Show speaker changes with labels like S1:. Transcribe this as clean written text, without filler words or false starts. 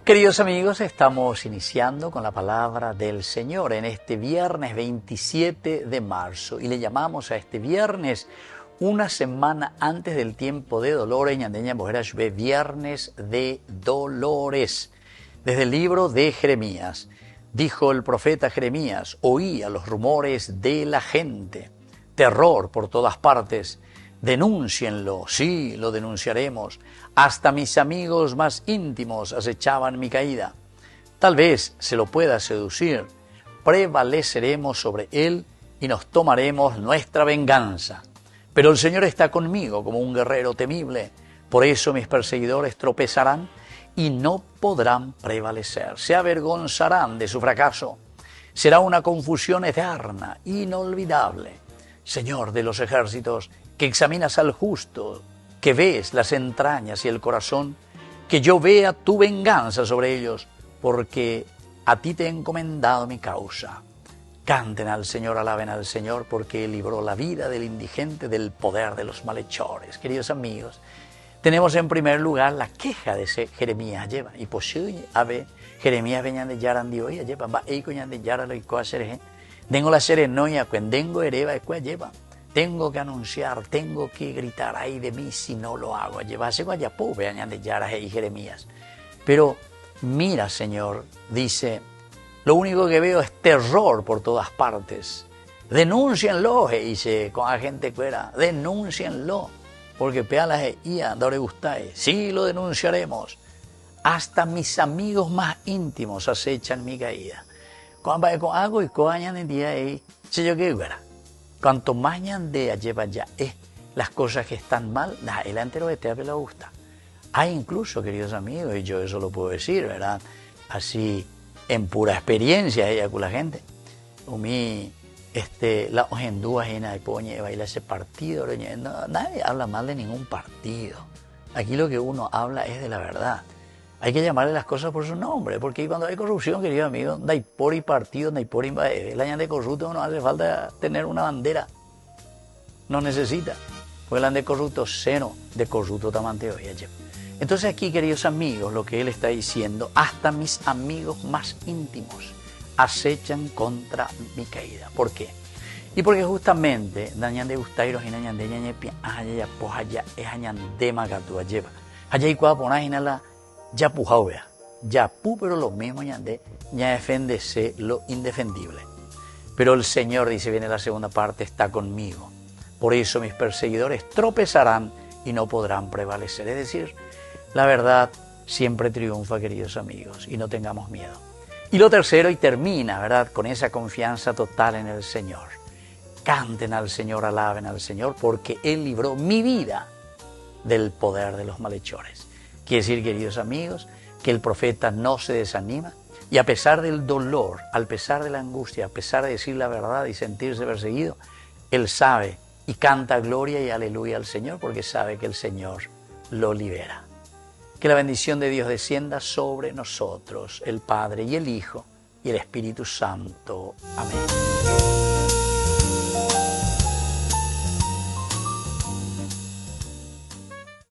S1: Queridos amigos, estamos iniciando con la palabra del Señor en este viernes 27 de marzo y le llamamos a este viernes una semana antes del tiempo de dolores, viernes de dolores. Desde el libro de Jeremías, dijo el profeta Jeremías, oía los rumores de la gente, terror por todas partes. Denúncienlo, sí, lo denunciaremos. Hasta mis amigos más íntimos acechaban mi caída. Tal vez se lo pueda seducir. Prevaleceremos sobre él y nos tomaremos nuestra venganza. Pero el Señor está conmigo como un guerrero temible. Por eso mis perseguidores tropezarán y no podrán prevalecer. Se avergonzarán de su fracaso. Será una confusión eterna, inolvidable. Señor de los ejércitos, que examinas al justo, que ves las entrañas y el corazón, que yo vea tu venganza sobre ellos, porque a ti te he encomendado mi causa. Canten al Señor, alaben al Señor, porque Él libró la vida del indigente del poder de los malhechores. Queridos amigos, tenemos en primer lugar la queja de Jeremías. Y pues Jeremías venían de Yaran de hoy, va eiko de Yaran y coacer. Tengo la serenoia, cuando hereba y lleva. Tengo que anunciar, tengo que gritar, ay de mí si no lo hago. Llevase guayapú, vean de Yara y Jeremías. Pero mira, Señor, dice, lo único que veo es terror por todas partes. Denúncienlo, dice con la gente fuera, denúncienlo, porque pealas y andore gustáis. Sí, lo denunciaremos. Hasta mis amigos más íntimos acechan mi caída. Cuando hago y coañan en día ahí, se yo que fuera. Cuanto más ñandea lleva ya las cosas que están mal, el entero de te le gusta. Hay incluso, queridos amigos, y yo eso lo puedo decir, ¿verdad? Así, en pura experiencia ella con la gente. La ojendúa y baila ese partido, nadie habla mal de ningún partido. Aquí lo que uno habla es de la verdad. Hay que llamarle las cosas por su nombre, porque cuando hay corrupción, querido amigo, no hay por y partido, no hay por y el año de corrupto no hace falta tener una bandera. No necesita. Porque el año de corrupto, seno de corrupto tamante hoy. Entonces aquí, queridos amigos, lo que él está diciendo, hasta mis amigos más íntimos acechan contra mi caída. ¿Por qué? Y porque justamente, dañan de gustairos y dañan de ñañepi, allá pues allá es añande magatúa lleva. Allá y cuando ponáis la ya pujao vea, ya pu, pero lo mismo ya defendese lo indefendible. Pero el Señor, dice, viene la segunda parte, está conmigo. Por eso mis perseguidores tropezarán y no podrán prevalecer. Es decir, la verdad siempre triunfa, queridos amigos, y no tengamos miedo. Y lo tercero, y termina, ¿verdad?, con esa confianza total en el Señor. Canten al Señor, alaben al Señor, porque Él libró mi vida del poder de los malhechores. Quiere decir, queridos amigos, que el profeta no se desanima y a pesar del dolor, a pesar de la angustia, a pesar de decir la verdad y sentirse perseguido, él sabe y canta gloria y aleluya al Señor porque sabe que el Señor lo libera. Que la bendición de Dios descienda sobre nosotros, el Padre y el Hijo y el Espíritu Santo. Amén.